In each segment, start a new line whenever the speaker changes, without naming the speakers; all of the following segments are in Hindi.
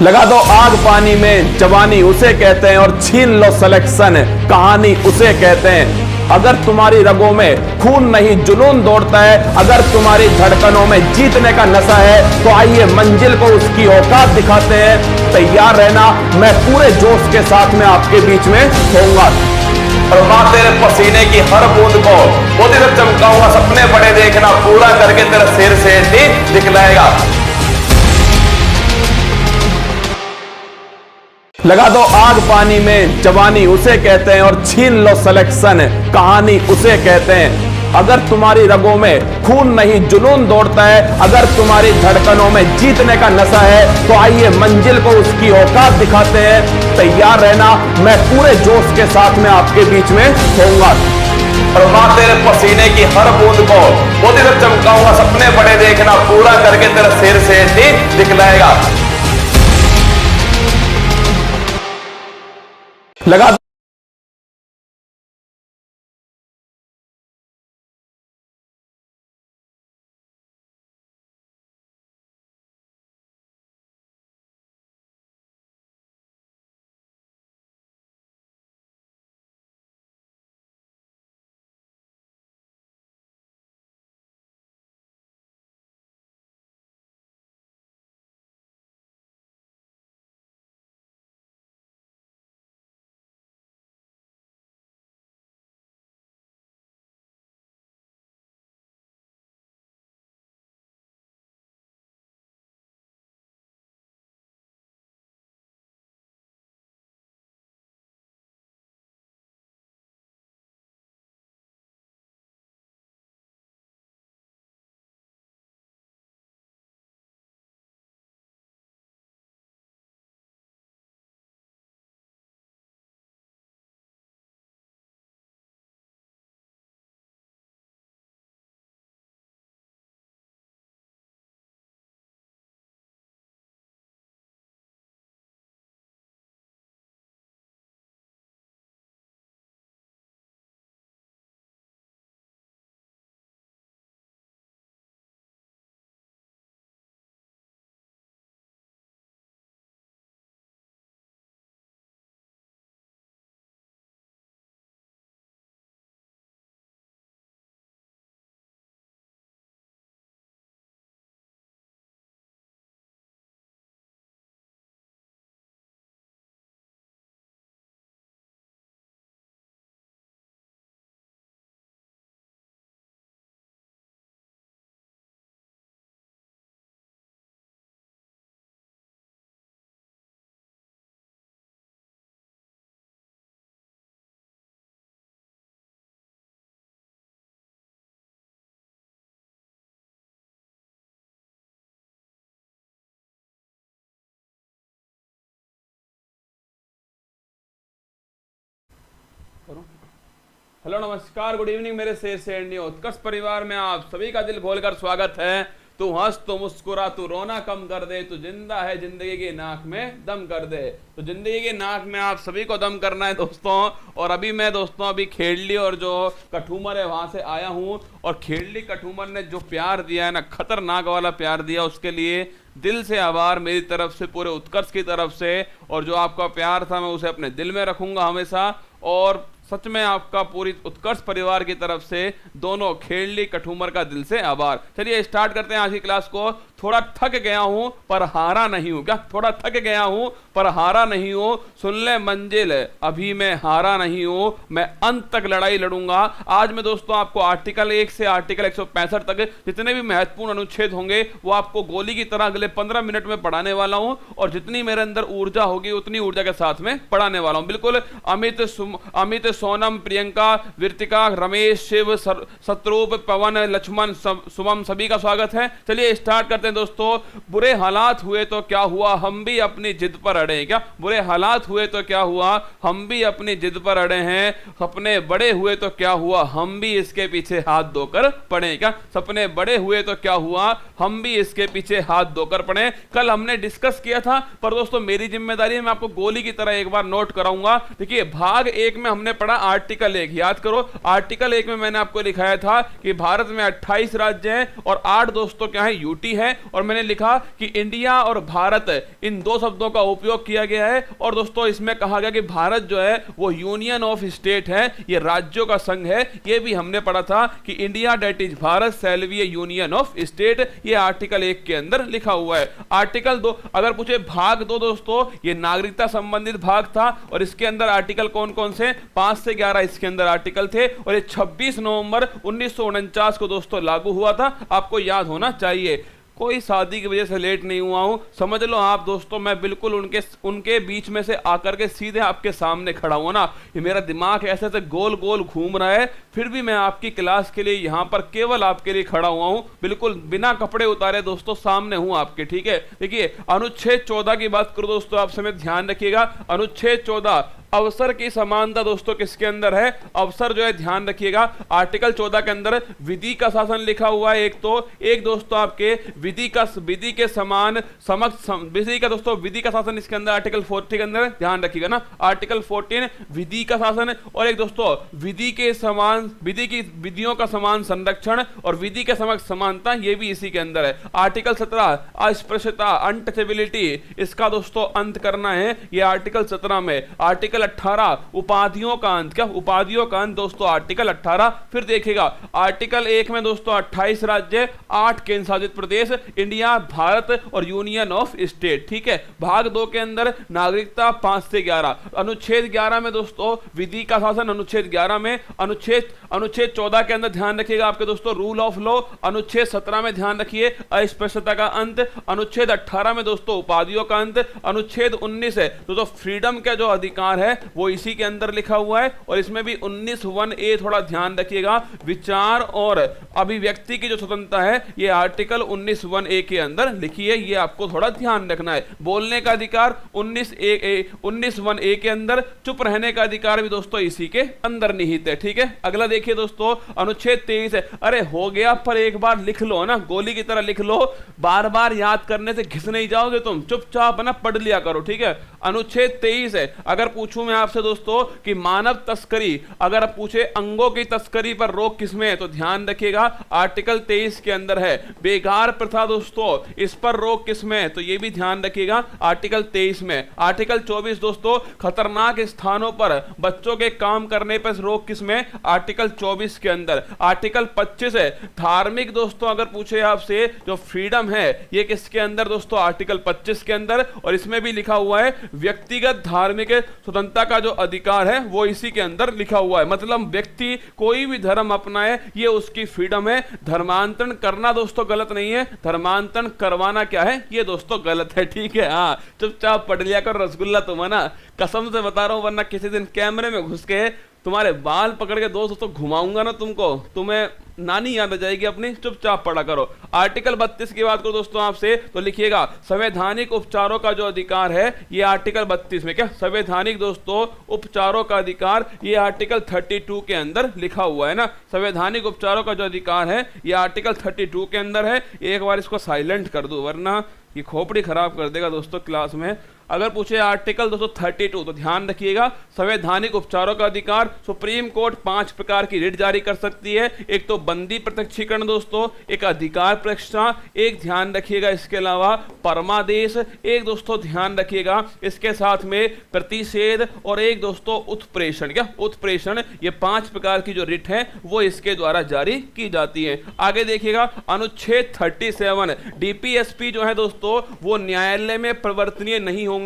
लगा दो आग पानी में, जवानी उसे कहते हैं, और छीन लो सिलेक्शन, कहानी उसे कहते हैं। अगर तुम्हारी रगों में खून नहीं जुनून दौड़ता है, अगर तुम्हारी धड़कनों में जीतने का नशा है, तो आइए मंजिल को उसकी औकात दिखाते हैं। तैयार रहना, मैं पूरे जोश के साथ में आपके बीच में होऊंगा, और मां तेरे पसीने की हर बूंद को मोदी तक चमकाऊंगा। सपने बड़े देखना, पूरा करके तेरा सिर से दिखलाएगा। लगा दो आग पानी में, जवानी उसे कहते हैं, और छीन लो सिलेक्शन, कहानी उसे कहते हैं। अगर तुम्हारी रगों में खून नहीं जुनून दौड़ता है, अगर तुम्हारी धड़कनों में जीतने का नशा है, तो आइए मंजिल को उसकी औकात दिखाते हैं। तैयार रहना, मैं पूरे जोश के साथ में आपके बीच में होऊंगा, और मां तेरे पसीने की हर बूंद को मोदी तक चमकाऊंगा। सपने बड़े देखना, पूरा करके तेरा सिर से दिखलाएगा। लगा हेलो नमस्कार गुड इवनिंग मेरे शेर से इंडिया उत्कर्ष परिवार में आप सभी का दिल खोलकर स्वागत है। तू हंस तो मुस्कुरा, तू रोना कम कर दे, तू जिंदा है जिंदगी की नाक में दम कर दे। तो जिंदगी की नाक में आप सभी को दम करना है दोस्तों। और अभी मैं दोस्तों अभी खेड़ली और जो कठूमर है वहां से आया हूं, और खेड़ली कठूमर ने जो प्यार दिया है ना, खतरनाक वाला प्यार दिया, उसके लिए दिल से आभार मेरी तरफ से, पूरे उत्कर्ष की तरफ से। और जो आपका प्यार था मैं उसे अपने दिल में रखूंगा हमेशा, और सच में आपका पूरी उत्कर्ष परिवार की तरफ से दोनों खेड़ली कठूमर का दिल से आभार। चलिए स्टार्ट करते हैं आज की क्लास को। थोड़ा थक गया हूं पर हारा नहीं हूं। क्या थोड़ा थक गया हूं पर हारा नहीं हूं, सुन ले मंजिल अभी मैं हारा नहीं हूं, मैं अंत तक लड़ाई लड़ूंगा। आज मैं दोस्तों आपको आर्टिकल 1 से आर्टिकल 165 तक जितने भी महत्वपूर्ण अनुच्छेद होंगे वो आपको गोली की तरह अगले 15 मिनट में पढ़ाने वाला हूं, और जितनी मेरे अंदर ऊर्जा होगी उतनी ऊर्जा के साथ में पढ़ाने वाला हूं। बिल्कुल अमित, सोनम, प्रियंका, विर्तिका, रमेश, शिव, शत्रुप, पवन, लक्ष्मण, सुमम सभी का स्वागत है। चलिए स्टार्ट करते हैं दोस्तों। बुरे हालात हुए तो क्या हुआ, हम भी अपनी जिद पर अड़े। क्या बुरे हालात हुए तो क्या हुआ, हम भी अपनी जिद पर अड़े हैं। सपने बड़े हुए तो क्या हुआ, हम भी इसके पीछे हाथ धोकर पड़े। क्या सपने बड़े हुए तो क्या हुआ, हम भी इसके पीछे हाथ धोकर पड़े। कल हमने डिस्कस किया था, पर दोस्तों मेरी जिम्मेदारी है, मैं आपको गोली की तरह एक बार नोट कराऊंगा। देखिए भाग 1 में हमने पढ़ा आर्टिकल 1, याद करो आर्टिकल 1 में मैंने आपको लिखाया था कि भारत में 28 राज्य हैं और 8 दोस्तों क्या है यूटी है, और मैंने लिखा कि इंडिया और भारत इन दो शब्दों का उपयोग किया गया है। और दोस्तों इसमें कहा गया कि भारत जो है वो यूनियन ऑफ स्टेट है, ये राज्यों का संघ है। ये भी हमने पढ़ा था कि India that is Bharat shall be a union of state, ये आर्टिकल 1 के अंदर लिखा हुआ है। आर्टिकल 2 अगर पूछे भाग 2 दोस्तों, ये नागरिकता संबंधित भाग था और इसके अंदर आर्टिकल कौन कौन से 5 से 11 इसके अंदर आर्टिकल थे और ये 26 नवंबर 1949 को दोस्तों लागू हुआ था, आपको याद होना चाहिए। कोई शादी की वजह से लेट नहीं हुआ हूं, समझ लो आप दोस्तों, मैं बिल्कुल उनके बीच में से आकर के सीधे आपके सामने खड़ा हूं ना। ये मेरा दिमाग ऐसे ऐसे गोल गोल घूम रहा है, फिर भी मैं आपकी क्लास के लिए यहां पर केवल आपके लिए खड़ा हुआ हूं, बिल्कुल बिना कपड़े उतारे दोस्तों सामने हूं आपके। ठीक है, देखिए अनुच्छेद 14 की बात करूं दोस्तों, आप समय ध्यान रखिएगा। अनुच्छेद 14 अवसर की समानता दोस्तों किसके अंदर है? अवसर जो है ध्यान रखिएगा, आर्टिकल 14 के अंदर विधि का शासन लिखा हुआ है। एक दोस्तों आपके विधि के समान विधि का दोस्तों विधि का शासन इसके अंदर आर्टिकल 40 के अंदर ध्यान रखिएगा ना, आर्टिकल 14 विधि का शासन। और एक दोस्तों विधियों का समान संरक्षण और विधि के समक्ष समानता, ये भी इसी के अंदर है। आर्टिकल 17 अस्पृश्यता अनटचेबिलिटी, इसका दोस्तों अंत करना है, ये आर्टिकल 17 में। आर्टिकल 18 उपाधियों का अंत, क्या उपाधियों का अंत दोस्तों आर्टिकल 18। फिर देखिएगा आर्टिकल 1 में दोस्तों 28 राज्य 8 केंद्र शासित प्रदेश, इंडिया भारत और यूनियन ऑफ स्टेट। ठीक है, भाग 2 के अंदर नागरिकता 5 से 11। अनुच्छेद 11 में दोस्तों विधि का शासन, अनुच्छेद 11 में। अनुच्छेद 14 के अंदर ध्यान रखिएगा आपके दोस्तों रूल ऑफ लॉ। अनुच्छेद 17 में ध्यान रखिए अस्पृश्यता का अंत। अनुच्छेद 18 में दोस्तों उपाधियों का अंत। अनुच्छेद 19 है दोस्तों फ्रीडम का जो अधिकार है वो इसी के अंदर लिखा हुआ है। और इसमें भी 19(1)(a) थोड़ा ध्यान रखिएगा, विचार और अभिव्यक्ति की जो स्वतंत्रता है ये आर्टिकल 19(1)(a) के अंदर लिखी है, ये आपको थोड़ा ध्यान रखना है। बोलने का अधिकार 19(1)(a) के अंदर, चुप रहने का अधिकार भी दोस्तों इसी के अंदर निहित है। ठीक है, अगला देखिए दोस्तों अनुच्छेद 23 है। अरे हो गया, पर एक बार लिख लो ना, गोली की तरह लिख लो, बार बार याद करने से घिस नहीं जाओगे तुम, चुपचाप ना पढ़ लिया करो। ठीक है, अनुच्छेद 23 है। अगर पूछूं मैं आपसे दोस्तों कि मानव तस्करी, अगर पूछे अंगों की तस्करी पर रोक किसमें है, तो ध्यान रखिएगा आर्टिकल 23 के अंदर है। बेगार प्रथा दोस्तों, इस पर रोक किसमें है, तो ये भी ध्यान रखिएगा आर्टिकल 23 में। आर्टिकल 24 दोस्तों खतरनाक स्थानों पर बच्चों के काम करने पर रोक किसमें, आर्टिकल 24 के अंदर। आर्टिकल 25 है धार्मिक दोस्तों, अगर पूछे आपसे जो फ्रीडम है ये किसके अंदर दोस्तों, आर्टिकल 25 के अंदर। और इसमें भी लिखा हुआ है व्यक्तिगत धार्मिक स्वतंत्रता का जो अधिकार है वो इसी के अंदर लिखा हुआ है। मतलब व्यक्ति कोई भी धर्म अपनाए ये उसकी फ्रीडम है। धर्मांतरण करना दोस्तों गलत नहीं है, धर्मांतरण करवाना क्या है, ये दोस्तों गलत है। ठीक है, हाँ चुपचाप पढ़ लिया कर रसगुल्ला, तुम है ना, कसम से बता रहा हूं, वरना किसी दिन कैमरे में घुस के तुम्हारे बाल पकड़ के दोस्तों घुमाऊंगा ना तुमको, तुम्हें नानी याद आ जाएगी अपनी। चुपचाप पढ़ा करो। आर्टिकल 32 की बात करो दोस्तों आपसे, तो लिखिएगा संवैधानिक उपचारों का जो अधिकार है ये आर्टिकल 32 में, क्या संवैधानिक दोस्तों उपचारों का अधिकार ये आर्टिकल 32 के अंदर लिखा हुआ है ना। संवैधानिक उपचारों का जो अधिकार है ये आर्टिकल 32 के अंदर है। एक बार इसको साइलेंट कर दो वरना ये खोपड़ी खराब कर देगा दोस्तों क्लास में। अगर पूछे आर्टिकल 232 तो ध्यान रखिएगा संवैधानिक उपचारों का अधिकार, सुप्रीम कोर्ट 5 प्रकार की रिट जारी कर सकती है। एक तो बंदी प्रत्यक्षीकरण दोस्तों, एक अधिकार परीक्षा, एक ध्यान रखिएगा इसके अलावा परमादेश, एक दोस्तों ध्यान रखिएगा इसके साथ में प्रतिषेध, और एक दोस्तों उत्प्रेषण। क्या उत्प्रेषण, ये 5 प्रकार की जो रिट है वो इसके द्वारा जारी की जाती है। आगे देखिएगा अनुच्छेद 37 डीपीएसपी जो है दोस्तों वो न्यायालय में परिवर्तनीय नहीं होंगे।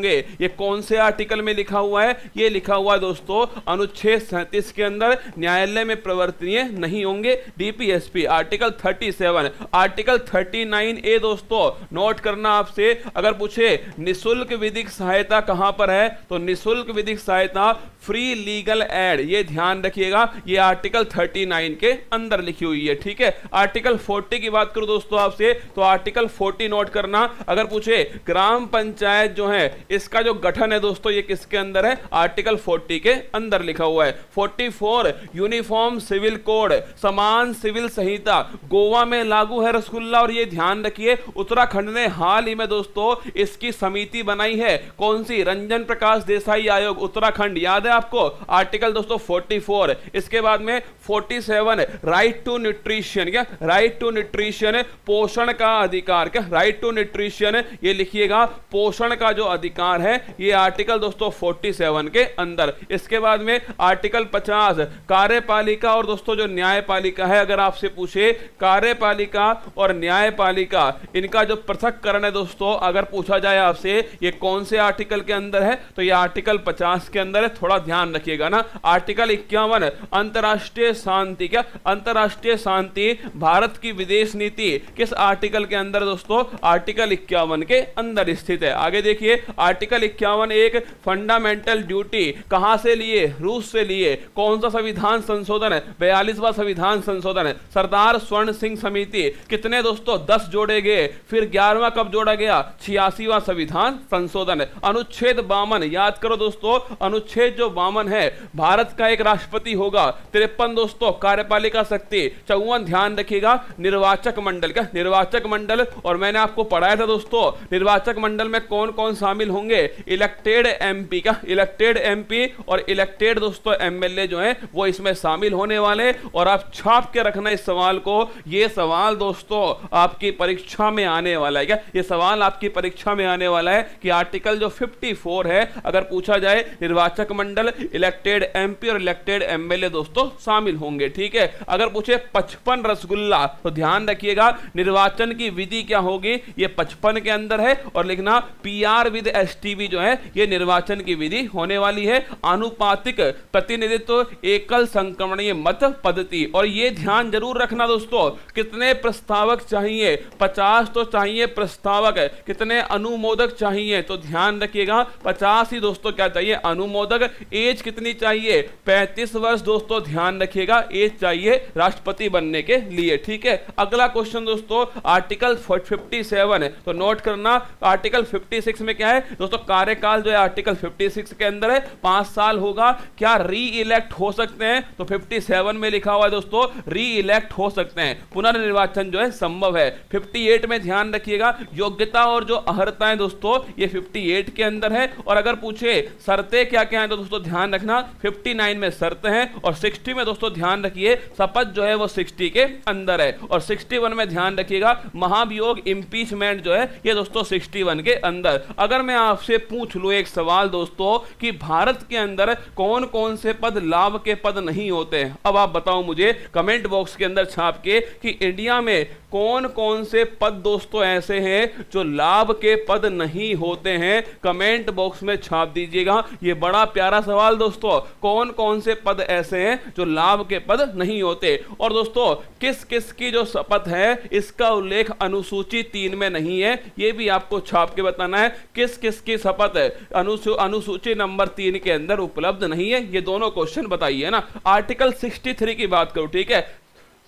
ये कौन से आर्टिकल में लिखा हुआ है, ये लिखा हुआ है दोस्तों अनुच्छेद 37 के अंदर, न्यायालय में परिवर्तनीय नहीं होंगे डीपीएसपी, आर्टिकल 37। आर्टिकल 39A दोस्तों नोट करना आपसे, अगर पूछे निशुल्क विधिक सहायता कहां पर है, तो निशुल्क विधिक सहायता फ्री लीगल एड, ये ध्यान रखिएगा, ये आर्टिकल 39 के अंदर लिखी हुई है। ठीक है, आर्टिकल 40 की बात करूं दोस्तों आपसे, तो आर्टिकल 40 नोट करना। अगर पूछे ग्राम पंचायत जो है इसका जो गठन है दोस्तों ये किसके अंदर है, आर्टिकल 40 के अंदर लिखा हुआ है। 44 यूनिफॉर्म सिविल कोड, समान सिविल संहिता गोवा में लागू है रसगुल्ला। और ये ध्यान रखिए उत्तराखंड ने हाल ही में दोस्तों इसकी समिति बनाई है, कौन सी, रंजन प्रकाश देसाई आयोग, उत्तराखंड, याद है आपको आर्टिकल दोस्तों 44, इसके बाद में 47 राइट टू न्यूट्रिशन, क्या राइट टू न्यूट्रिशन पोषण का अधिकार, क्या राइट टू न्यूट्रिशन ये लिखिएगा पोषण का जो अधिकार है ये आर्टिकल दोस्तों 47 के अंदर। इसके बाद में आर्टिकल 50 कार्यपालिका और दोस्तों जो न्यायपालिका है, अगर आपसे पूछे कार्यपालिका और न्यायपालिका इनका जो पृथक्करण है दोस्तों, अगर पूछा जाए आपसे ये कौन से आर्टिकल के अंदर है तो ये आर्टिकल 50 के अंदर है, थोड़ा ध्यान रखिएगा ना। आर्टिकल 51 अंतरराष्ट्रीय शांति, क्या अंतरराष्ट्रीय शांति भारत की विदेश नीति किस आर्टिकल के अंदर दोस्तों, आर्टिकल 51 के अंदर स्थित है। आगे देखिए आर्टिकल 51 एक फंडामेंटल ड्यूटी कहां से लिए, रूस से लिए। कौन सा संविधान संशोधन है, 42वां संविधान संशोधन है। सरदार स्वर्ण सिंह समिति कितने दोस्तों 10 जोड़े गए, फिर 11वां कब जोड़ा गया, 86वां संविधान संशोधन है। अनुच्छेद 52 याद करो दोस्तों, अनुच्छेद जो 52 है भारत का एक राष्ट्रपति होगा, 53 दोस्तों कार्यपालिका शक्ति, 54 ध्यान रखिएगा निर्वाचक मंडल, क्या निर्वाचक मंडल। और मैंने आपको पढ़ाया था दोस्तों निर्वाचक मंडल में कौन कौन शामिल होंगे, इलेक्टेड एमपी, क्या इलेक्टेड एमपी और इलेक्टेड दोस्तों एमएलए जो है वो इसमें शामिल होने वाले। और आप छाप के रखना इस सवाल को, ये सवाल दोस्तों आपकी परीक्षा में आने वाला है, क्या ये सवाल आपकी परीक्षा में आने वाला है कि आर्टिकल जो 54 है अगर पूछा जाए निर्वाचक मंडल, इलेक्टेड एमपी और इलेक्टेड एमएलए दोस्तों शामिल होंगे, ठीक है। अगर पूछे 55 रसगुल्ला तो ध्यान रखिएगा निर्वाचन की विधि क्या होगी, ये 55 के अंदर है और लिखना पीआर विद एसटीवी जो है ये निर्वाचन की विधि होने वाली है। आनुपातिक प्रतिनिधित्व एकल संक्रमणीय मत पद्धति, और ये ध्यान जरूर रखना दोस्तों कितने प्रस्तावक चाहिए, 50 तो चाहिए प्रस्तावक, कितने अनुमोदक चाहिए तो ध्यान रखिएगा 50 ही दोस्तों क्या चाहिए अनुमोदक। एज कितनी चाहिए, 35 वर्ष दोस्तों ध्यान रखिएगा एज चाहिए राष्ट्रपति बनने के लिए, ठीक है। अगला क्वेश्चन दोस्तों आर्टिकल 57 है तो नोट करना, आर्टिकल 56 में क्या है दोस्तों, कार्यकाल जो है आर्टिकल 56 के अंदर है 5 साल होगा। क्या री इलेक्ट हो सकते हैं तो 57 में लिखा हुआ है दोस्तों री इलेक्ट हो सकते हैं, पुनर्निर्वाचन जो है संभव है। 58 में ध्यान रखिएगा योग्यता और जो अर्हताएं दोस्तों ये 58 के अंदर है। और अगर पूछे शर्तें क्या क्या है तो दोस्तों ध्यान रखना 59 में शर्त है और 60 में दोस्तों ध्यान रखिए शपथ जो है वो 60 के अंदर है। और 61 में ध्यान रखिएगा महाभियोग इंपीचमेंट जो है ये दोस्तों 61 के अंदर। अगर मैं आपसे पूछ लूं एक सवाल दोस्तों कि भारत के अंदर कौन कौन से पद लाभ के पद नहीं होते हैं, अब आप बताओ मुझे कमेंट बॉक्स के अंदर छाप के कि इंडिया में कौन कौन से पद दोस्तों ऐसे हैं जो लाभ के पद नहीं होते हैं, कमेंट बॉक्स में छाप दीजिएगा। ये बड़ा प्यारा सवाल दोस्तों, कौन कौन से पद ऐसे हैं जो लाभ के पद नहीं होते। और दोस्तों किस किस की जो शपथ है इसका उल्लेख अनुसूची 3 में नहीं है, ये भी आपको छाप के बताना है किस किस की शपथ है अनुसूची नंबर 3 के अंदर उपलब्ध नहीं है। ये दोनों क्वेश्चन बताइए ना। आर्टिकल 63 की बात करूं, ठीक है।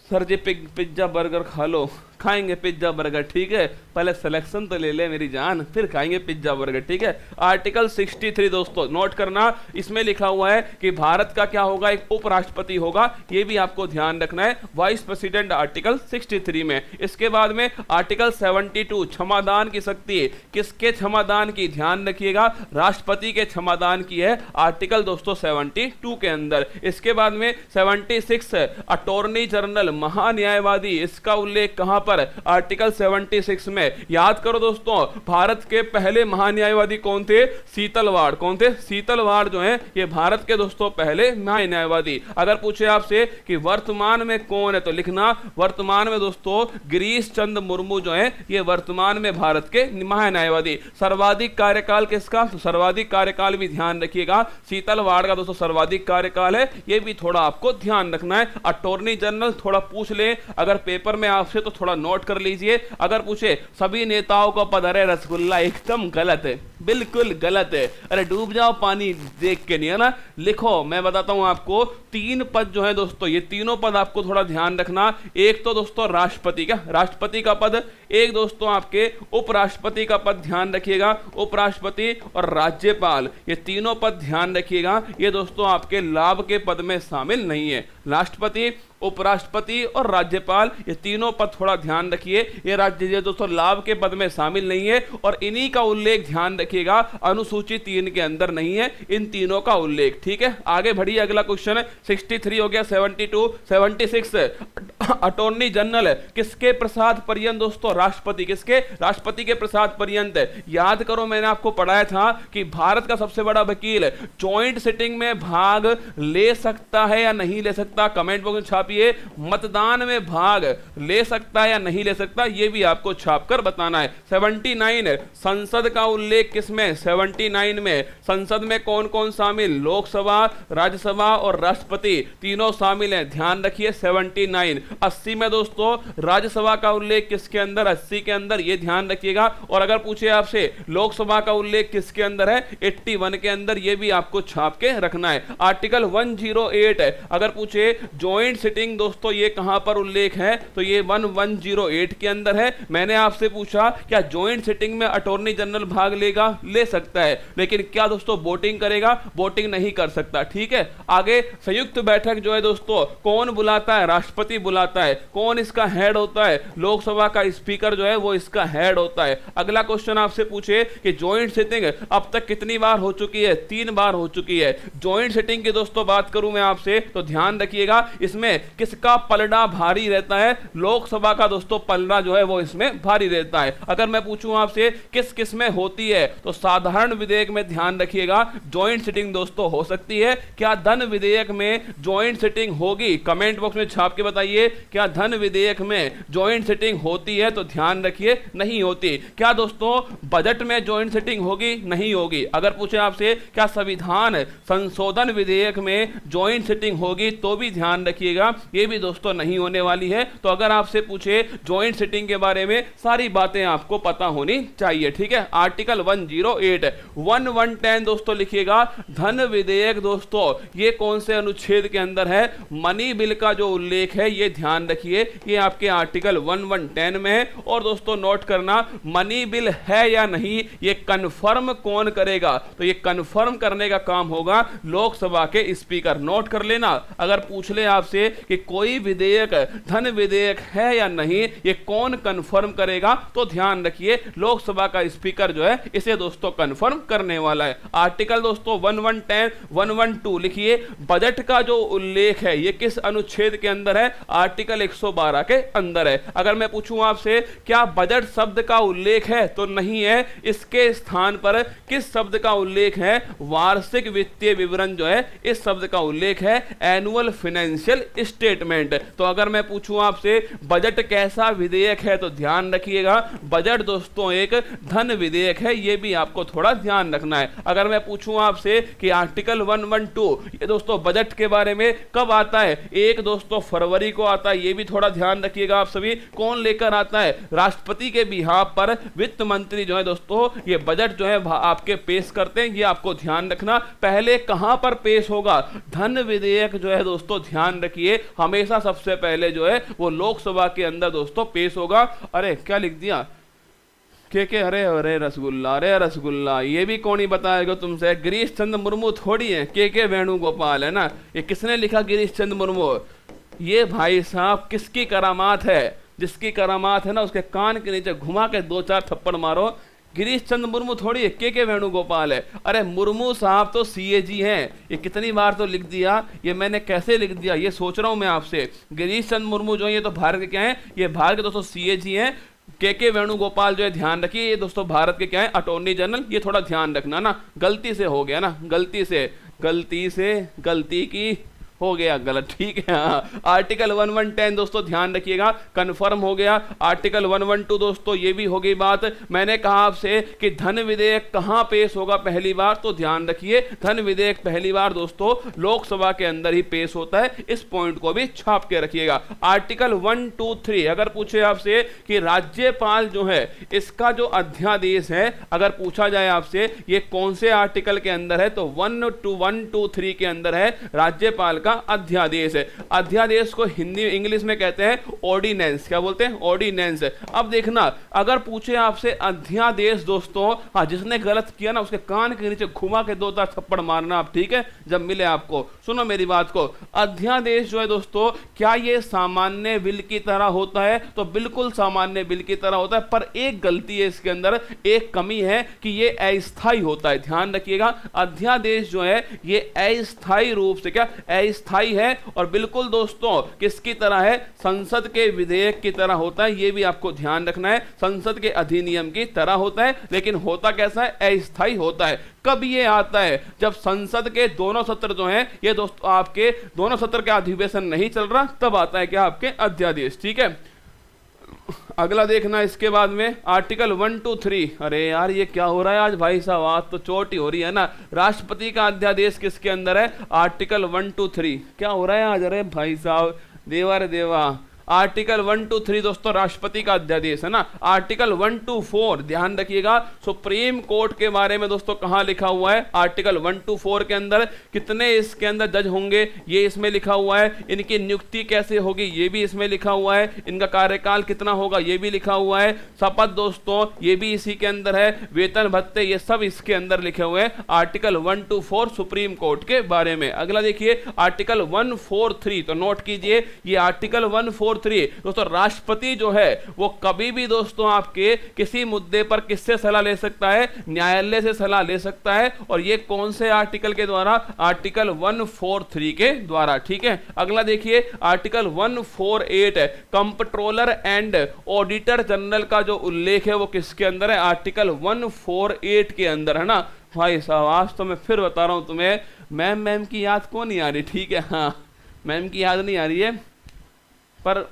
सर जी पिज्जा बर्गर खा लो, खाएंगे पिज्जा बर्गर, ठीक है, पहले सिलेक्शन तो ले ले मेरी जान, फिर खाएंगे पिज्जा बर्गर, ठीक है। आर्टिकल 63 दोस्तों नोट करना, इसमें लिखा हुआ है कि भारत का क्या होगा, एक उपराष्ट्रपति होगा, ये भी आपको ध्यान रखना है, वाइस प्रेसिडेंट आर्टिकल 63 में। इसके बाद में आर्टिकल 72 क्षमादान की शक्ति, किसके क्षमादान की, ध्यान रखिएगा राष्ट्रपति के क्षमादान की है, आर्टिकल दोस्तों 72 के अंदर। इसके बाद में 76 अटॉर्नी जनरल महान्यायवादी, इसका उल्लेख कहां पर, आर्टिकल 76 में। याद करो दोस्तों भारत के पहले महान्यायवादी कौन थे, शीतलवाड़, कौन थे, शीतलवाड़ जो है ये भारत के दोस्तों पहले महान्यायवादी। अगर पूछे आपसे कि वर्तमान में कौन है तो लिखना वर्तमान में दोस्तों गिरीश चंद्र मुर्मू जो है ये वर्तमान में भारत के महान्यायवादी। सर्वाधिक कार्यकाल किसका, तो सर्वाधिक कार्यकाल भी ध्यान रखिएगा शीतलवाड़ का दोस्तों सर्वाधिक कार्यकाल है, ये भी थोड़ा आपको ध्यान रखना है। अटॉर्नी जनरल थोड़ा पूछ ले अगर पेपर में आपसे तो थोड़ा नोट कर लीजिए। अगर पूछे सभी नेताओं का पद, अरे रसगुल्ला एकदम गलत है, बिल्कुल गलत है, अरे डूब जाओ पानी देख के, नहीं है ना। लिखो मैं बताता हूं आपको 3 पद जो है दोस्तों, ये तीनों पद आपको थोड़ा ध्यान रखना। एक तो दोस्तों राष्ट्रपति का, राष्ट्रपति का पद, एक दोस्तों आपके उपराष्ट्रपति का पद ध्यान रखिएगा, उपराष्ट्रपति और राज्यपाल, ये तीनों पद ध्यान रखिएगा, ये दोस्तों आपके लाभ के पद में शामिल नहीं है। राष्ट्रपति, उपराष्ट्रपति और राज्यपाल, ये तीनों पद थोड़ा ध्यान रखिए। ये राज्य दोस्तों लाभ के पद में शामिल नहीं है और इन्हीं का उल्लेख ध्यान रखिएगा अनुसूची 3 के अंदर नहीं है, इन तीनों का उल्लेख। ठीक है, आगे बढ़िए। अगला क्वेश्चन है 63 हो गया, 72, 76 अटॉर्नी जनरल किसके प्रसाद पर्यंत दोस्तों? राष्ट्रपति। किसके? राष्ट्रपति के प्रसाद पर्यंत। याद करो मैंने आपको पढ़ाया था कि भारत का सबसे बड़ा वकील जॉइंट सिटिंग में भाग ले सकता है या नहीं ले सकता, कमेंट बॉक्स में छापिए। मतदान में भाग ले सकता है या नहीं ले सकता, यह भी आपको छापकर बताना है। 79 संसद का उल्लेख किसमें? 79 में संसद में कौन कौन शामिल? लोकसभा, राज्यसभा और राष्ट्रपति तीनों शामिल हैं, ध्यान रखिए। 79 80 में दोस्तों राज्यसभा का उल्लेख किसके अंदर? 80 के अंदर, यह ध्यान रखिएगा। और अगर पूछे आपसे लोकसभा का उल्लेख किसके अंदर है? 81 के अंदर, यह भी आपको छाप के रखना है। आर्टिकल 108 अगर पूछे जॉइंट सिटिंग दोस्तों ये कहां पर उल्लेख है, तो ये 1108 के अंदर है। मैंने आपसे पूछा क्या जॉइंट सिटिंग में अटॉर्नी जनरल भाग लेगा? ले सकता है, लेकिन क्या दोस्तों वोटिंग करेगा? वोटिंग नहीं कर सकता। ठीक है, आगे संयुक्त बैठक जो है दोस्तों कौन बुलाता है? राष्ट्रपति बुलाता है। कौन इसका हेड होता है? लोकसभा का स्पीकर जो है वो इसका हेड होता है। अगला क्वेश्चन आपसे पूछे कि जॉइंट सिटिंग अब तक कितनी बार हो चुकी है? 3 बार हो चुकी है। जॉइंट सिटिंग की दोस्तों बात करूं मैं आपसे तो ध्यान रखिएगा इसमें किसका पलड़ा भारी रहता है? लोकसभा का दोस्तों पलड़ा जो है वो इसमें भारी रहता है। अगर मैं पूछूं आपसे किस किस में होती है, तो साधारण विधेयक में ध्यान रखिएगा जॉइंट सिटिंग दोस्तों हो सकती है। क्या धन विधेयक में जॉइंट सिटिंग होगी? कमेंट बॉक्स में छाप के बताइए, क्या धन विधेयक में जॉइंट सिटिंग होती है? तो ध्यान रखिए नहीं होती। क्या दोस्तों बजट में जॉइंट सिटिंग होगी? नहीं होगी। अगर पूछे आपसे क्या संविधान संशोधन विधेयक में जॉइंट सिटिंग होगी, तो भी ध्यान रखिएगा ये भी दोस्तों नहीं होने वाली है। तो अगर आपसे पूछे जॉइंट सिटिंग के बारे में सारी बातें आपको पता होनी चाहिए। ठीक है, आर्टिकल 108 1110 दोस्तों लिखिएगा। धन विधेयक दोस्तों ये कौन से अनुच्छेद के अंदर है? मनी बिल का जो उल्लेख है ये ध्यान रखिए, ये आपके आर्टिकल 1110 में है। और दोस्तों नोट करना मनी बिल है या नहीं ये कंफर्म कौन करेगा? तो ये कंफर्म करने का काम होगा लोकसभा के स्पीकर। नोट कर लेना, अगर पूछ ले आपसे कि कोई विधेयक धन विधेयक है या नहीं ये कौन कंफर्म करेगा, तो ध्यान रखिए लोकसभा का स्पीकर जो है इसे दोस्तों कंफर्म करने वाला है। आर्टिकल दोस्तों 1110 112 लिखिए। बजट का जो उल्लेख है ये किस अनुच्छेद के अंदर है? आर्टिकल 112 के अंदर है। अगर मैं पूछूं आपसे क्या बजट शब्द का उल्लेख है, तो नहीं है। इसके स्थान पर किस शब्द का उल्लेख है? वार्षिक वित्तीय विवरण जो है इस शब्द का उल्लेख है, एनुअल फाइनेंशियल स्टेटमेंट। तो अगर मैं पूछूं आपसे बजट कैसा विधेयक है, तो ध्यान रखिएगा बजट दोस्तों एक धन विधेयक है, यह भी आपको थोड़ा ध्यान रखना है। अगर मैं पूछूं आपसे कि आर्टिकल 112 ये दोस्तों बजट के बारे में कब आता है? 1 दोस्तों फरवरी को आता है, यह भी थोड़ा ध्यान रखिएगा आप सभी। कौन लेकर आता है? राष्ट्रपति के बिहाफ पर वित्त मंत्री जो है दोस्तों ये बजट जो है आपके पेश करते हैं, ये आपको ध्यान रखना। पहले कहां पर पेश होगा? धन विधेयक जो है दोस्तों ध्यान रखिए हमेशा सबसे पहले जो है वो लोकसभा के अंदर दोस्तों पेश होगा। अरे क्या लिख दिया के अरे अरे रसगुल्ला, अरे रसगुल्ला, ये भी कौन ही बताएगा तुमसे? गिरीश चंद्र मुर्मू थोड़ी है, के वेणुगोपाल है ना। ये किसने लिखा? गिरीश चंद्र मुर्मू। ये भाई साहब किसकी करामात है? जिसकी करामात है ना उसके कान के नीचे घुमा के 2-4 थप्पड़ मारो। गिरीश चंद्र मुर्मू थोड़ी है, के वेणुगोपाल है। अरे मुर्मू साहब तो सीएजी हैं। ये कितनी बार तो लिख दिया, ये मैंने कैसे लिख दिया ये सोच रहा हूं मैं आपसे। गिरीश चंद्र मुर्मू जो है ये तो भारत के क्या है? ये भारत के दोस्तों सीएजी हैं। के वेणुगोपाल जो है ध्यान रखिए ये दोस्तों भारत के क्या है? Attorney general. ये थोड़ा ध्यान रखना ना, गलती से हो गया ना, गलती की हो गया गलत। ठीक है, हाँ। आर्टिकल 1110 दोस्तों ध्यान रखिएगा कंफर्म हो गया। आर्टिकल 112 दोस्तों ये भी हो गई बात। मैंने कहा आपसे कि धन विधेयक कहां पेश होगा पहली बार, तो ध्यान रखिए धन विधेयक पहली बार दोस्तों लोकसभा के अंदर ही पेश होता है। इस पॉइंट को भी छाप के रखिएगा। आर्टिकल 123 अगर पूछे आपसे कि राज्यपाल जो है इसका जो अध्यादेश है, अगर पूछा जाए आपसे ये कौन से आर्टिकल के अंदर है, तो 123 के अंदर है राज्यपाल का अध्यादेश है। अध्यादेश को हिंदी इंग्लिश में कहते हैं ऑर्डिनेंस। क्या बोलते हैं? ऑर्डिनेंस। अब देखना, अगर पूछे आपसे अध्यादेश दोस्तों, हाँ, जिसने गलत किया ना उसके कान के नीचे घुमा के 2 थप्पड़ मारना आप, ठीक है, जब मिले आपको। सुनो मेरी बात को, अध्यादेश जो है दोस्तों, क्या ये सामान्य बिल की तरह होता है? तो बिल्कुल सामान्य बिल की तरह होता है, पर एक गलती है इसके अंदर, एक कमी है कि ये अस्थायी होता है। ध्यान रखिएगा, अध्यादेश जो है ये अस्थायी रूप से, क्या अस्थायी है, और बिल्कुल दोस्तों किसकी तरह है? संसद के विधेयक की तरह होता है। ये भी आपको ध्यान रखना है, संसद के अधिनियम की तरह होता है, लेकिन होता कैसा है? अस्थायी होता है। कब ये आता है? जब संसद के दोनों सत्र जो हैं, ये दोस्तों आपके दोनों सत्र का अधिवेशन नहीं चल रहा, तब आता है क्या? आपके अध्यादेश, ठीक है। अगला देखना इसके बाद में आर्टिकल 1 to 3। अरे यार ये क्या हो रहा है आज भाई साहब, आज तो चोट ही हो रही है ना। राष्ट्रपति का अध्यादेश किसके अंदर है? Article 1 to 3। क्या हो रहा है आज? अरे भाई साहब, देवा रे देवा, आर्टिकल 1 to 3 दोस्तों राष्ट्रपति का अध्यादेश है ना। आर्टिकल 1 to 4 ध्यान रखिएगा, सुप्रीम कोर्ट के बारे में दोस्तों कहां लिखा हुआ है? आर्टिकल 1 to 4 के अंदर कितने इसके अंदर जज होंगे ये इसमें लिखा हुआ है, इनकी नियुक्ति कैसे होगी ये भी इसमें लिखा हुआ है, इनका कार्यकाल कितना होगा ये भी लिखा हुआ है, शपथ दोस्तों ये भी इसी के अंदर है, वेतन भत्ते ये सब इसके अंदर लिखे हुए हैं। आर्टिकल 1 to 4 सुप्रीम कोर्ट के बारे में। अगला देखिए आर्टिकल 143, तो नोट कीजिए ये आर्टिकल 143 दोस्तों, राष्ट्रपति जो है वो कभी भी दोस्तों आपके किसी मुद्दे पर किससे सलाह ले सकता है? न्यायालय से सलाह ले सकता है। और ये कौन से आर्टिकल के द्वारा? आर्टिकल 143 के द्वारा, ठीक है। अगला देखिए आर्टिकल 148 है, कंप्ट्रोलर एंड ऑडिटर जनरल का जो उल्लेख है वो किसके अंदर है? आर्टिकल 148 के अंदर है ना। भाई साहब आज तो मैं फिर बता रहा हूं तुम्हें, मैम की याद क्यों नहीं आ रही? ठीक है, हाँ मैम की याद नहीं आ रही है, पर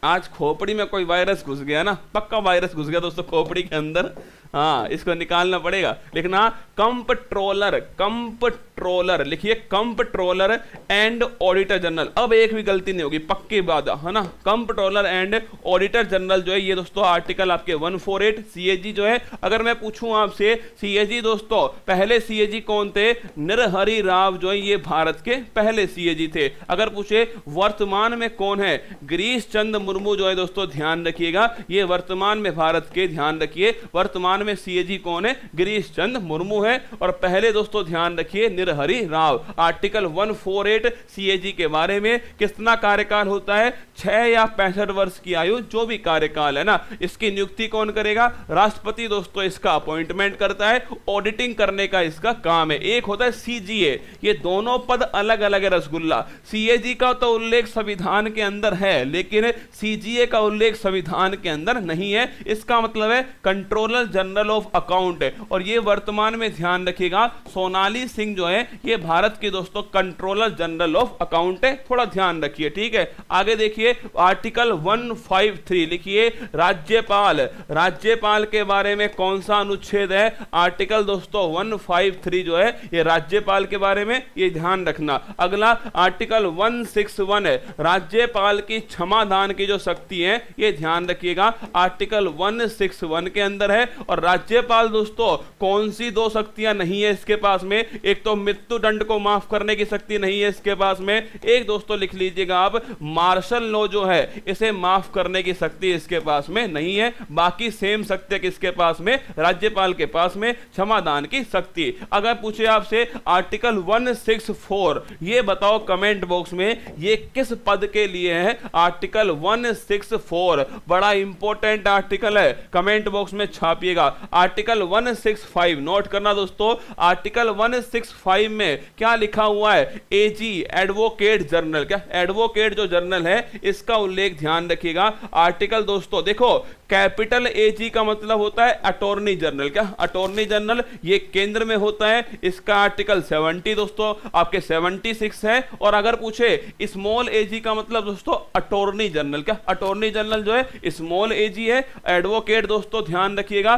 आज खोपड़ी में कोई वायरस घुस गया ना, पक्का वायरस घुस गया दोस्तों खोपड़ी के अंदर। हाँ इसको निकालना पड़ेगा। लिखना कंप्ट्रोलर, कंप्ट्रोलर लिखिए, कंप्ट्रोलर एंड ऑडिटर जनरल। अब एक भी गलती नहीं होगी, पक्की बात है ना। कंप्ट्रोलर एंड ऑडिटर जनरल जो है ये दोस्तों आर्टिकल आपके 148। सीएजी जो है, अगर मैं पूछूं आपसे सीएजी दोस्तों, पहले सीएजी कौन थे? नरहरि राव जो है ये भारत के पहले सीएजी थे। अगर पूछे वर्तमान में कौन है? गिरीश चंद्र मुर्मू जो है दोस्तों, ध्यान रखिएगा ये वर्तमान में भारत के, ध्यान रखिए वर्तमान में सीएजी कौन है? गिरीश चंद्र मुर्मू है। और पहले दोस्तों ध्यान रखिए नरहरि राव। आर्टिकल 148 सीएजी के बारे में कितना कार्यकाल होता है? 6 या 65 वर्ष की आयु, जो भी कार्यकाल है ना। इसकी नियुक्ति कौन करेगा? राष्ट्रपति दोस्तों इसका अपॉइंटमेंट करता है, ऑडिटिंग करने का इसका काम है। एक होता है सीजीए, ये दोनों पद अलग अलग है रसगुल्ला। सीएजी का तो उल्लेख संविधान के अंदर है, लेकिन सीजीए का उल्लेख संविधान के अंदर नहीं है। इसका मतलब है कंट्रोलर जनरल ऑफ अकाउंट है। और ये वर्तमान में ध्यान रखिएगा सोनाली सिंह जो है ये भारत के दोस्तों कंट्रोलर जनरल ऑफ अकाउंट है, थोड़ा ध्यान रखिए, ठीक है। आगे देखिए आर्टिकल 153 लिखिए, राज्यपाल। राज्यपाल के बारे में कौन सा अनुच्छेद है? आर्टिकल दोस्तों 153 जो है ये राज्यपाल के बारे में, ये ध्यान रखना। अगला आर्टिकल 161 है, राज्यपाल की क्षमादान की जो शक्ति है ये ध्यान रखिएगा आर्टिकल 161 के अंदर है। और राज्यपाल दोस्तों कौन सी 2 शक्तियां नहीं है इसके पास में? एक तो मृत्यु दंड को माफ करने की शक्ति नहीं है इसके पास में, एक दोस्तों लिख लीजिएगा आप मार्शल लॉ जो है इसे माफ करने की शक्ति इसके पास में नहीं है। बाकी सेम शक्ति किसके पास में? राज्यपाल के पास में, क्षमादान की शक्ति। अगर पूछे आपसे आर्टिकल 164, ये बताओ कमेंट बॉक्स में ये किस पद के लिए है? आर्टिकल 164 बड़ा इंपॉर्टेंट आर्टिकल है, कमेंट बॉक्स में छापिएगा। आर्टिकल 165 नोट करना दोस्तों, आर्टिकल 165 में क्या लिखा हुआ है? एजी एडवोकेट जनरल, क्या एडवोकेट जो जनरल है इसका उल्लेख ध्यान रखिएगा। आर्टिकल दोस्तों देखो कैपिटल एजी का मतलब होता है अटॉर्नी जनरल, क्या अटॉर्नी जनरल ये केंद्र में होता है। इसका आर्टिकल 70 दोस्तों आपके 76 है। और अगर पूछे स्मॉल एजी का मतलब दोस्तों अटॉर्नी जनरल, क्या अटॉर्नी जनरल जो है स्मॉल एजी है। एडवोकेट दोस्तों ध्यान रखिएगा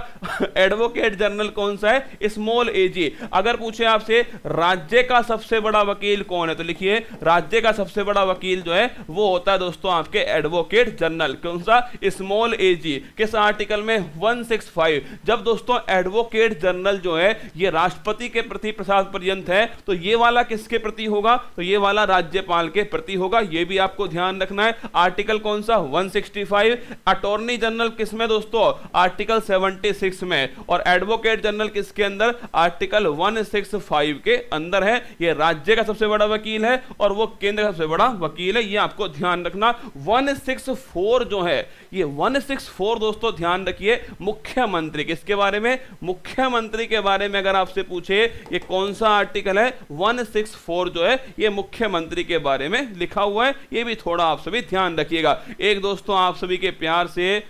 एडवोकेट जनरल कौन सा है? स्मॉल एजी। अगर पूछे आपसे राज्य का सबसे बड़ा वकील कौन है, तो लिखिए राज्य का सबसे बड़ा वकील जो है वो होता है दोस्तों आपके एडवोकेट जनरल। कौन सा? स्मॉल एजी। किस आर्टिकल में? 165। जब दोस्तों एडवोकेट जनरल जो है ये राष्ट्रपति के प्रति प्रसाद पर्यंत है, तो ये वाला किसके प्रति होगा? तो ये वाला राज्यपाल के प्रति होगा। ये भी आपको ध्यान रखना है। आर्टिकल कौन सा? 165। अटॉर्नी जनरल किसमें दोस्तों? आर्टिकल 76 में। और एडवोकेट जनरल किसके अंदर? आर्टिकल 165 के अंदर है। ये राज्य का सबसे बड़ा वकील है और वो केंद्र का सबसे बड़ा वकील है, ये आपको ध्यान रखना। 164 जो है, ये 164 दोस्तों ध्यान रखिए, मुख्यमंत्री। किसके बारे में? मुख्यमंत्री के बारे में अगर आपसे पूछे ये कौन सा आर्टिकल है? 164 जो है ये मुख्यमंत्री के बारे में लिखा हुआ है। ये भी थोड़ा आप सभी ध्यान रखिएगा। एक दोस्तों आप सभी के प्यार से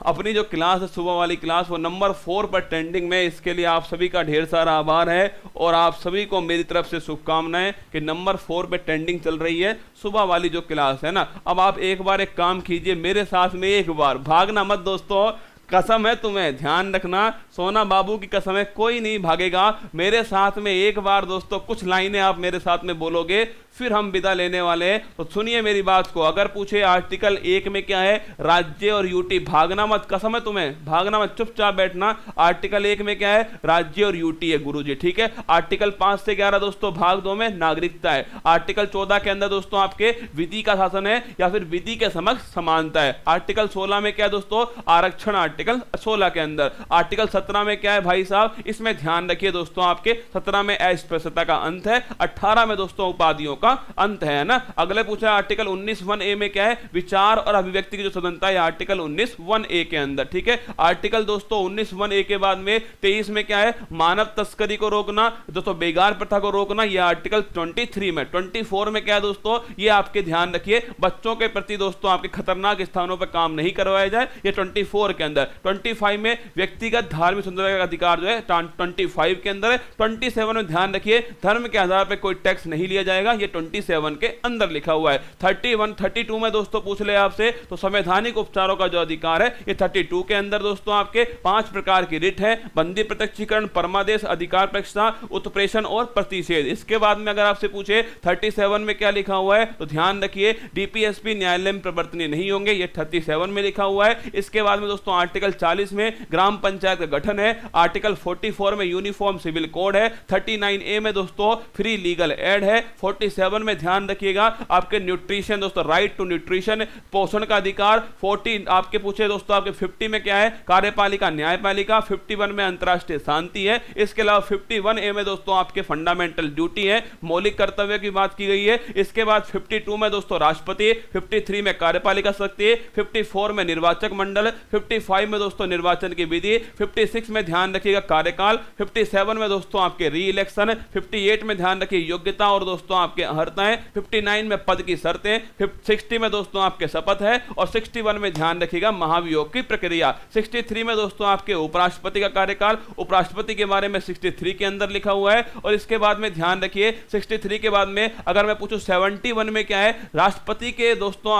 अपनी जो क्लास है सुबह वाली क्लास, वो नंबर 4 पर ट्रेंडिंग में, इसके लिए आप सभी का ढेर सारा आभार है और आप सभी को मेरी तरफ से शुभकामनाएं कि नंबर 4 पे ट्रेंडिंग चल रही है सुबह वाली जो क्लास है ना। अब आप एक बार एक काम कीजिए, मेरे साथ में एक बार, भागना मत दोस्तों, कसम है तुम्हें, ध्यान रखना, सोना बाबू की कसम है, कोई नहीं भागेगा। मेरे साथ में एक बार दोस्तों कुछ लाइनें आप मेरे साथ में बोलोगे, फिर हम विदा लेने वाले हैं। तो सुनिए मेरी बात को। अगर पूछे आर्टिकल 1 में क्या है? राज्य और यूटी। भागना मत, कसम है तुम्हें, भागना मत, चुपचाप बैठना। आर्टिकल 1 में क्या है? राज्य और यूटी है गुरुजी, ठीक है। आर्टिकल 5 से 11 दोस्तों भाग 2 में नागरिकता है। आर्टिकल 14 के अंदर दोस्तों आपके विधि का शासन है या फिर विधि के समक्ष समानता है। आर्टिकल 16 में क्या है दोस्तों? आरक्षण। आर्टिकल 16 के अंदर। आर्टिकल 17 में क्या है भाई साहब? इसमें ध्यान रखिए दोस्तों, आपके 17 में अस्पृश्यता का अंत है, 18 में दोस्तों उपाधियों का अंत है ना। अगले पूछा आर्टिकल 19(1)(a) में क्या है? विचार और अभिव्यक्ति की जो स्वतंत्रता है, आर्टिकल 19(1)(a) के अंदर, ठीक है। आर्टिकल दोस्तों 19(1)(a) के बाद में 23 में क्या है? मानव तस्करी को रोकना, दोस्तों बेगार प्रथा को रोकना, यह आर्टिकल 23 में। 24 में क्या है दोस्तों? ये आपके ध्यान रखिए, बच्चों के प्रति दोस्तों आपके खतरनाक स्थानों पर काम नहीं करवाया जाए, ये 24 के अंदर। 25 में व्यक्तिगत धार्मिक स्वतंत्रता का अधिकार जो है 25 के अंदर है। 27 में ध्यान रखिए, धर्म के आधार पर कोई टैक्स नहीं लिया जाएगा, ये 27 के अंदर लिखा हुआ है। 32 में दोस्तों पूछ ले आपसे, तो संवैधानिक उपचारों का जो अधिकार है ये 32 के अंदर दोस्तों आपके 5 प्रकार की रिट है: बंदी प्रत्यक्षीकरण, परमादेश, अधिकार परीक्षा, उत्प्रेषण और प्रतिषेध। इसके बाद में अगर आपसे पूछे 37 में क्या लिखा हुआ है, तो ध्यान रखिए डीपीएसपी न्यायालय में प्रवर्तनीय नहीं होंगे, ये 37 में लिखा हुआ है। इसके बाद में दोस्तों आर्टिकल 40 में ग्राम पंचायत का गठन है। आर्टिकल 44 में यूनिफॉर्म सिविल कोड है। 39A में दोस्तों फ्री लीगल एड है। 47 में ध्यान रखिएगा आपके न्यूट्रिशन दोस्तों, राइट टू न्यूट्रिशन, पोषण का अधिकार। 40 आपके पूछे दोस्तों आपके 50 में क्या है? कार्यपालिका न्यायपालिका। 51 में अंतरराष्ट्रीय शांति है। इसके अलावा 51A में दोस्तों आपके फंडामेंटल ड्यूटी है, मौलिक कर्तव्य की बात की गई है। इसके बाद 52 में दोस्तों राष्ट्रपति, 53 में कार्यपालिका शक्ति, 54 में निर्वाचक मंडल, 55 में दोस्तों निर्वाचन की विधि, 56 में ध्यान रखिएगा कार्यकाल, 57 में दोस्तों आपके री इलेक्शन, 58 में ध्यान रखिए योग्यता और दोस्तों आपके अर्हताएं, 59 में पद की शर्तें, 60 में दोस्तों आपके शपथ है और 61 में ध्यान रखिएगा महाभियोग की प्रक्रिया। 63 में दोस्तों आपके उपराष्ट्रपति का कार्यकाल, उपराष्ट्रपति के बारे में 63 के अंदर लिखा हुआ है। और इसके बाद में ध्यान रखिए 63 के बाद में अगर मैं पूछूं 71 में क्या है? राष्ट्रपति के दोस्तों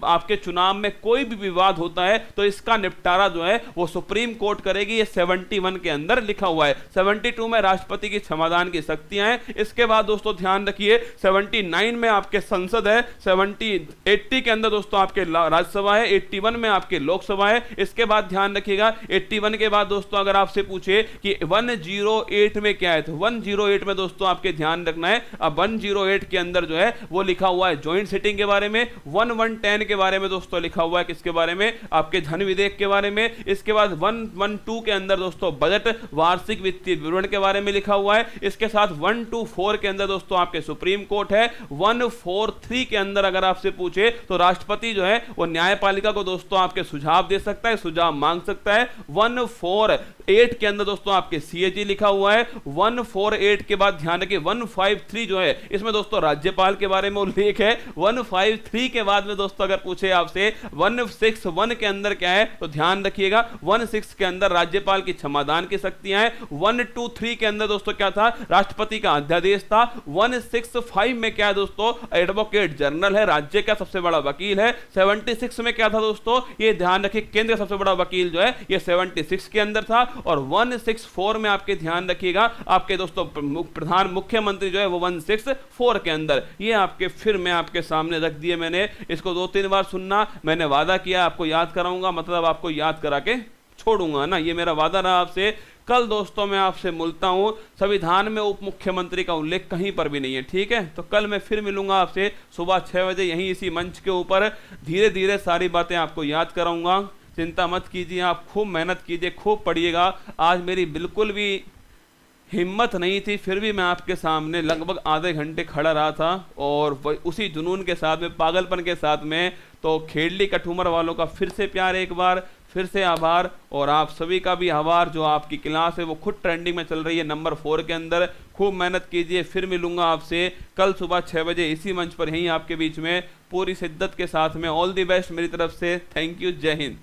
आपके चुनाव में कोई भी विवाद होता है तो इसका निपटारा जो है वो सुप्रीम कोर्ट करेगी, ये 71 के अंदर लिखा हुआ है। 72 में राष्ट्रपति की समाधान की शक्तियां हैं। इसके बाद दोस्तों ध्यान रखिए 79 में आपके संसद है, 80 के अंदर दोस्तों आपके राज्यसभा है, 81 में आपके लोकसभा है। इसके बाद ध्यान रखिएगा 81 के बाद दोस्तों अगर आपसे पूछे कि 108 में क्या है, तो 108 में दोस्तों आपके ध्यान रखना है, अब 108 के अंदर जो है वो लिखा हुआ है ज्वाइंट सिटिंग के बारे में। 1110 के बारे में दोस्तों लिखा हुआ है किसके बारे में? आपके धन विधेयक के बारे में। इसके बाद 112 के अंदर दोस्तों बजट वार्षिक वित्तीय विवरण के बारे में लिखा हुआ है। इसके साथ 124 के अंदर दोस्तों आपके सुप्रीम कोर्ट है। 143 के अंदर अगर आपसे पूछे तो राष्ट्रपति जो है वो न्यायपालिका को दोस्तों आपके सुझाव दे सकता है, सुझाव मांग सकता है। 148 के अंदर दोस्तों आपके CAG लिखा हुआ है। 148 के बाद ध्यान रखिए 153 जो है इसमें दोस्तों राज्यपाल के बारे में उल्लेख है। 153 के बाद में दोस्तों अगर पूछे आपसे 161 के अंदर क्या है तो ध्यान रखिएगा 16 के अंदर राज्यपाल की क्षमादान की शक्तियां हैं। 123 के अंदर दोस्तों क्या था, राष्ट्रपति का अध्यादेश था। 165 में क्या है दोस्तों, एडवोकेट जनरल है, राज्य का सबसे बड़ा वकील है। 76 में क्या था दोस्तों, ये ध्यान रखिए केंद्र का सबसे बड़ा वकील जो है ये 76 के अंदर था। और 164 में आपके ध्यान रखिएगा आपके दोस्तों प्रधान मुख्यमंत्री जो है वो 164 के अंदर। ये आपके फिर मैं आपके सामने रख दिए मैंने, इसको 2-3 बार सुनना। मैंने वादा किया आपको याद कराऊंगा, मतलब आपको याद करा के छोड़ूंगा ना, ये मेरा वादा रहा आपसे। कल दोस्तों मैं आपसे मिलता हूं, संविधान में उप मुख्यमंत्री का उल्लेख कहीं पर भी नहीं है, ठीक है। तो कल मैं फिर मिलूंगा आपसे सुबह 6 बजे यहीं इसी मंच के ऊपर। धीरे धीरे सारी बातें आपको याद कराऊंगा, चिंता मत कीजिए। आप खूब मेहनत कीजिए, खूब पढ़िएगा। आज मेरी बिल्कुल भी हिम्मत नहीं थी, फिर भी मैं आपके सामने लगभग आधे घंटे खड़ा रहा था और उसी जुनून के साथ में, पागलपन के साथ में। तो खेड़ली कठूमर वालों का फिर से प्यार, एक बार फिर से आभार, और आप सभी का भी आभार। जो आपकी क्लास है वो खुद ट्रेंडिंग में चल रही है नंबर 4 के अंदर। खूब मेहनत कीजिए। फिर मिलूंगा आपसे कल सुबह 6 बजे इसी मंच पर, यहीं आपके बीच में पूरी शिद्दत के साथ में। ऑल द बेस्ट मेरी तरफ से। Thank you. जय हिंद।